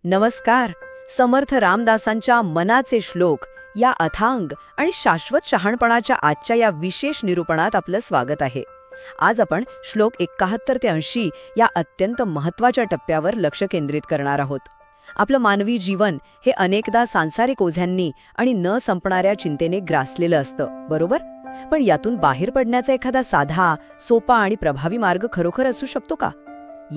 नमस्कार. समर्थ रामदासांच्या मनाचे श्लोक या अथांग आणि शाश्वत शहाणपणाच्या आजच्या या विशेष निरूपणात आपलं स्वागत आहे. आज आपण श्लोक 71 ते 80 या अत्यंत महत्त्वाच्या टप्प्यावर लक्ष केंद्रित करणार आहोत. आपलं मानवी जीवन हे अनेकदा सांसारिक ओझ्यांनी आणि न संपणाऱ्या चिंतेने ग्रासलेलं असतं, बरोबर? पण यातून बाहेर पडण्याचा एखादा साधा, सोपा आणि प्रभावी मार्ग खरोखर असू शकतो का?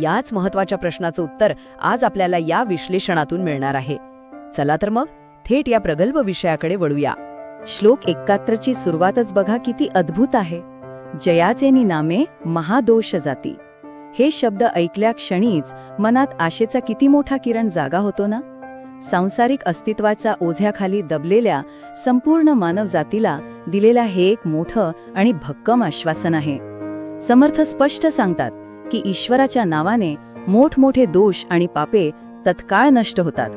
याच महत्त्वाच्या प्रश्नाचं उत्तर आज आपल्याला या विश्लेषणातून मिळणार आहे. चला तर मग थेट या प्रगल्भ विषयाकडे वळूया. श्लोक 71 ची सुरुवातच बघा किती अद्भुत आहे. जयाचे नामे महादोष जाती. हे शब्द ऐकल्या क्षणीच मनात आशेचा किती मोठा किरण जागा होतो ना. सांसारिक अस्तित्वाच्या ओझ्याखाली दबलेल्या संपूर्ण मानवजातीला दिलेला हे एक मोठं आणि भक्कम आश्वासन आहे. समर्थ स्पष्ट सांगतात की ईश्वराच्या नावाने मोठमोठे दोष आणि पापे तत्काळ नष्ट होतात.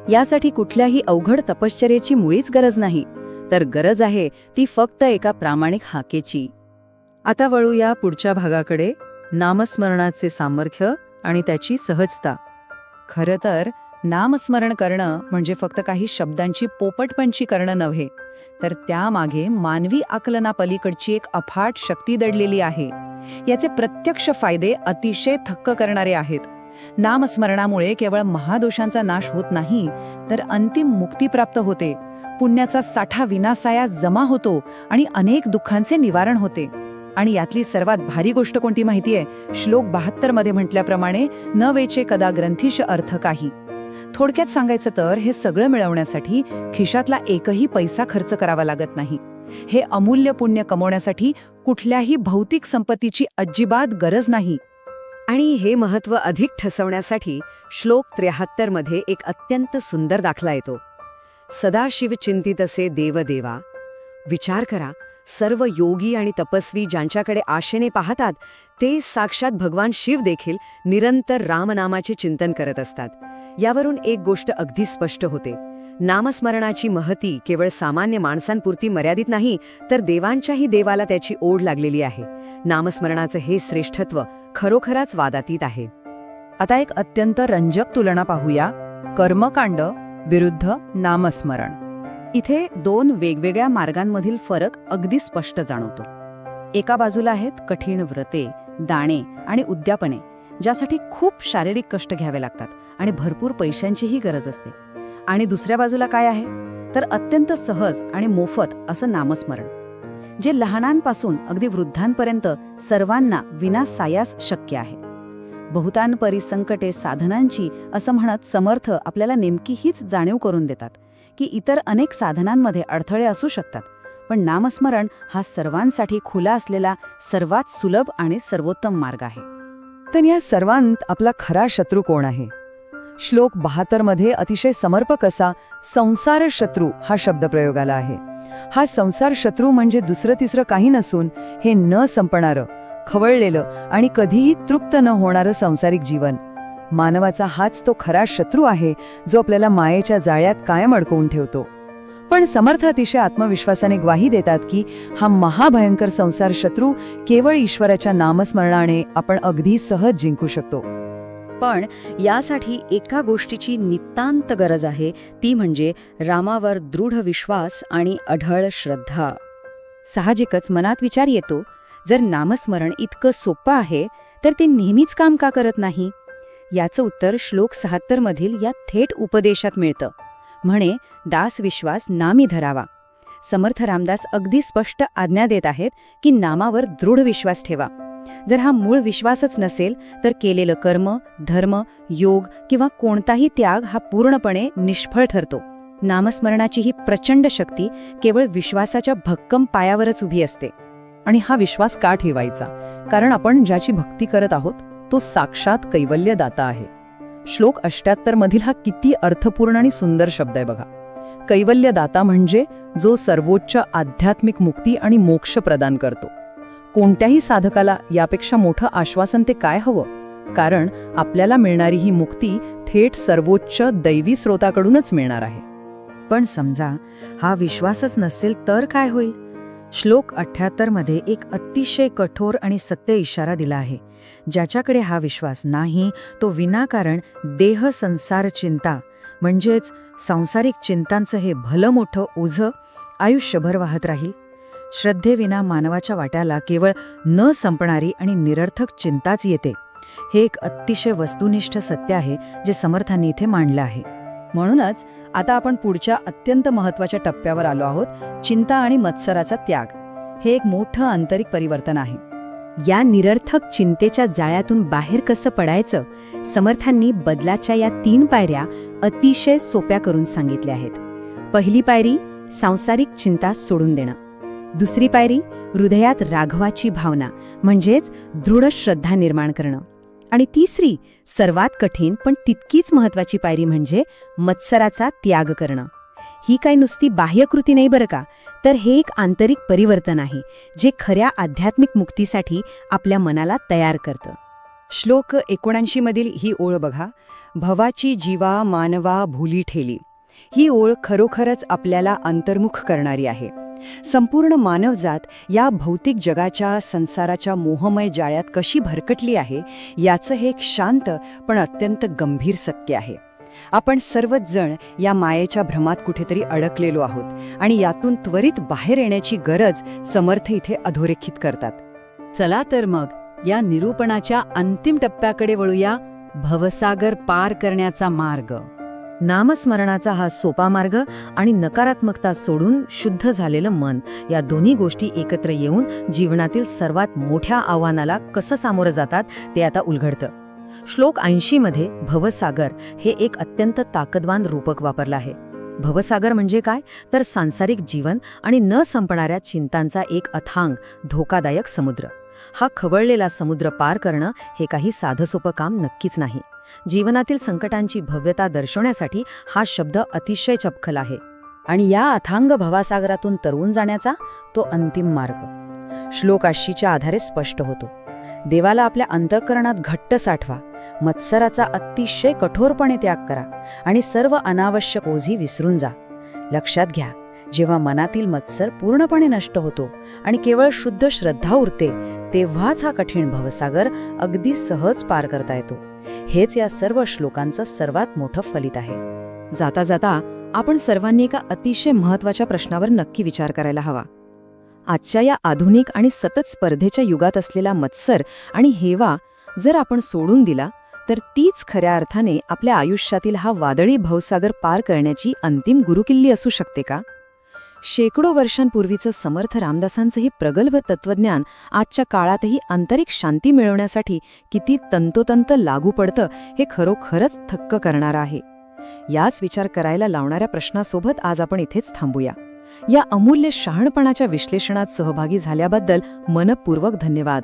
यासाठी कुठल्याही अवघड तपश्चर्येची मुळीच गरज नाही, तर गरज आहे ती फक्त एका प्रामाणिक हाकेची. आता वळूया पुढच्या भागाकडे, नामस्मरणाचे सामर्थ्य आणि त्याची सहजता. खरं तर नामस्मरण करणं म्हणजे फक्त काही शब्दांची पोपटपंची करणं नव्हे, तर त्यामागे मानवी आकलनापलीकडची एक अफाट शक्ती दडलेली आहे. याचे प्रत्यक्ष फायदे अतिशय थक्क करणारे आहेत. नामस्मरणामुळे केवळ महादोषांचा नाश होत नाही, तर अंतिम मुक्ती प्राप्त होते. पुण्याचा साठा विनासायास जमा होतो आणि अनेक दुःखांचे निवारण होते. आणि यातली सर्वात भारी गोष्ट कोणती माहितीये? श्लोक 72 मध्ये म्हटल्याप्रमाणे न वेचे कदा ग्रंथीश अर्थ काही. थोडक्यात सांगायचं तर हे सगळं मिळवण्यासाठी खिशातला एकही पैसा खर्च करावा लागत नाही. हे अमूल्य पुण्य कमवण्यासाठी कुठल्याही भौतिक संपत्तीची अजिबात गरज नाही. आणि हे महत्त्व अधिक ठसवण्यासाठी श्लोक 73 मध्ये एक अत्यंत सुंदर दाखला येतो. सदाशिव चिंतितसे देवदेवा. विचार करा, सर्व योगी आणि तपस्वी ज्यांच्याकडे आशेने पाहतात ते साक्षात भगवान शिव देखील निरंतर रामनामाचे चिंतन करत असतात. यावरून एक गोष्ट अगदी स्पष्ट होते. नामस्मरणाची महती केवळ सामान्य माणसांपुरती मर्यादित नाही, तर देवांच्याही देवाला त्याची ओढ लागलेली आहे. नामस्मरणाचं हे श्रेष्ठत्व खरोखरच वादातीत आहे. आता एक अत्यंत रंजक तुलना पाहूया. कर्मकांड विरुद्ध नामस्मरण. इथे दोन वेगवेगळ्या मार्गांमधील फरक अगदी स्पष्ट जाणवतो. एका बाजूला आहेत कठीण व्रते, दाणे आणि उद्यापने, ज्यासाठी खूप शारीरिक कष्ट घ्यावे लागतात आणि भरपूर पैशांचीही गरज असते. आणि दुसऱ्या बाजूला काय आहे? तर अत्यंत सहज आणि मोफत असं नामस्मरण, जे लहानांपासून अगदी वृद्धांपर्यंत सर्वांना विनासायास शक्य आहे. बहुतांपरी संकटे साधनांची असं म्हणत समर्थ आपल्याला नेमकी हीच जाणीव करून देतात की इतर अनेक साधनांमध्ये अडथळे असू शकतात, पण नामस्मरण हा सर्वांसाठी खुला असलेला सर्वात सुलभ आणि सर्वोत्तम मार्ग आहे. तर या सर्वांत आपला खरा शत्रू कोण आहे? श्लोक 72 मध्ये अतिशय समर्पक असा संसार शत्रू हा शब्द प्रयोगाला आहे. हा संसार शत्रू म्हणजे दुसरं तिसरं काही नसून हे न संपणारं, खवळलेलं आणि कधीही तृप्त न होणारं सांसारिक जीवन. मानवाचा हाच तो खरा शत्रू आहे, जो आपल्याला मायेच्या जाळ्यात कायम अडकवून ठेवतो. पण समर्थ अतिशय आत्मविश्वासाने ग्वाही देतात की हा महाभयंकर संसार शत्रू केवळ ईश्वराच्या नामस्मरणाने आपण अगदी सहज जिंकू शकतो. पण यासाठी एका गोष्टीची नितांत गरज आहे, ती म्हणजे रामावर दृढ विश्वास आणि अढळ श्रद्धा. साहजिकच मनात विचार येतो, जर नामस्मरण इतकं सोपं आहे तर ते नेहमीच काम का करत नाही? याचं उत्तर श्लोक 76 मधील या थेट उपदेशात मिळतं. म्हणे, दास विश्वास नामी धरावा. समर्थ रामदास अगदी स्पष्ट आज्ञा देत आहेत की नामावर दृढ विश्वास ठेवा. जर हा मूळ विश्वासच नसेल तर केलेलं कर्म, धर्म, योग किंवा कोणताही त्याग हा पूर्णपणे निष्फळ ठरतो. नामस्मरणाची ही प्रचंड शक्ती केवळ विश्वासाच्या भक्कम पायावरच उभी असते. आणि हा विश्वास का ठेवायचा? कारण आपण ज्याची भक्ती करत आहोत तो साक्षात कैवल्यदाता आहे. श्लोक 78 मधील हा किती अर्थपूर्ण आणि सुंदर शब्द आहे बघा. कैवल्यदाता म्हणजे जो सर्वोच्च आध्यात्मिक मुक्ती आणि मोक्ष प्रदान करतो. कोणत्याही साधकाला यापेक्षा मोठं आश्वासन ते काय हवं? कारण आपल्याला मिळणारी ही मुक्ती थेट सर्वोच्च दैवी स्रोताकडूनच मिळणार आहे. पण समजा हा विश्वासच नसेल तर काय होईल? श्लोक 78 मध्ये एक अतिशय कठोर आणि सत्य इशारा दिला आहे. ज्याच्याकडे हा विश्वास नाही तो विनाकारण देह संसार चिंता म्हणजेच सांसारिक चिंतांचं हे भलं मोठं ओझं आयुष्यभर वाहत राहील. श्रद्धेविना मानवाच्या वाट्याला केवळ न संपणारी आणि निरर्थक चिंताच येते. हे एक अतिशय वस्तुनिष्ठ सत्य आहे जे समर्थांनी इथे मांडलं आहे. म्हणूनच आता आपण पुढच्या अत्यंत महत्त्वाच्या टप्प्यावर आलो आहोत, चिंता आणि मत्सराचा त्याग. हे एक मोठं आंतरिक परिवर्तन आहे. या निरर्थक चिंतेच्या जाळ्यातून बाहेर कसं पडायचं, समर्थांनी बदलाच्या या 3 पायऱ्या अतिशय सोप्या करून सांगितल्या आहेत. पहिली पायरी सांसारिक चिंता सोडून देणं. दुसरी पायरी हृदयात राघवाची भावना म्हणजेच दृढ श्रद्धा निर्माण करणं. आणि तिसरी सर्वात कठीण पण तितकीच महत्वाची पायरी म्हणजे मत्सराचा त्याग करणं. ही काही नुसती बाह्यकृती नाही बरं का, तर हे एक आंतरिक परिवर्तन आहे जे खऱ्या आध्यात्मिक मुक्तीसाठी आपल्या मनाला तयार करतं. श्लोक 79 मधील ही ओळ बघा, भवाची जीवा मानवा भुली ठेली. ही ओळ खरोखरच आपल्याला अंतर्मुख करणारी आहे. संपूर्ण मानवजात या भौतिक जगाच्या संसाराच्या मोहमय जाळ्यात कशी भरकटली आहे याचं हे एक शांत पण अत्यंत गंभीर सत्य आहे. आपण सर्वच जण या मायेच्या भ्रमात कुठेतरी अडकलेलो आहोत आणि यातून त्वरित बाहेर येण्याची गरज समर्थ इथे अधोरेखित करतात. चला तर मग या निरूपणाच्या अंतिम टप्प्याकडे वळूया, भवसागर पार करण्याचा मार्ग. नामस्मरणाचा हा सोपा मार्ग आणि नकारात्मकता सोडून शुद्ध झालेलं मन या दोन्ही गोष्टी एकत्र येऊन जीवनातील सर्वात मोठ्या आव्हानाला कसं सामोरं जातात ते आता उलगडतं. श्लोक 80 मध्ये भवसागर हे एक अत्यंत ताकदवान रूपक वापरलं आहे. भवसागर म्हणजे काय, तर सांसारिक जीवन आणि न संपणाऱ्या चिंतांचा एक अथांग धोकादायक समुद्र. हा खवळलेला समुद्र पार करणं हे काही साधंसोपं काम नक्कीच नाही. जीवनातील संकटांची भव्यता दर्शवण्यासाठी हा शब्द अतिशय चपखल आहे. आणि या अथांग भवासागरातून तरवून जाण्याचा तो अंतिम मार्ग श्लोक 80च्या आधारे स्पष्ट होतो. देवाला आपल्या अंतःकरणात घट्ट साठवा, मत्सराचा अतिशय कठोरपणे त्याग करा आणि सर्व अनावश्यक ओझी विसरून जा. लक्षात घ्या, जेव्हा मनातील मत्सर पूर्णपणे नष्ट होतो आणि केवळ शुद्ध श्रद्धा उरते तेव्हाच हा कठीण भवसागर अगदी सहज पार करता येतो. हेच या सर्व श्लोकांचं सर्वात मोठं फलित आहे. जाता जाता आपण सर्वांनी एका अतिशय महत्त्वाच्या प्रश्नावर नक्की विचार करायला हवा. आजच्या या आधुनिक आणि सतत स्पर्धेच्या युगात असलेला मत्सर आणि हेवा जर आपण सोडून दिला तर तीच खऱ्या अर्थाने आपल्या आयुष्यातील हा वादळी भवसागर पार करण्याची अंतिम गुरुकिल्ली असू शकते का? शेकडो वर्षांपूर्वीचं समर्थ रामदासांचं हे प्रगल्भ तत्वज्ञान आजच्या काळातही आंतरिक शांती मिळवण्यासाठी किती तंतोतंत लागू पडतं हे खरोखरच थक्क करणारं आहे. याच विचार करायला लावणाऱ्या प्रश्नासोबत आज आपण इथेच थांबूया. या अमूल्य शहाणपणाच्या विश्लेषणात सहभागी झाल्याबद्दल मनपूर्वक धन्यवाद.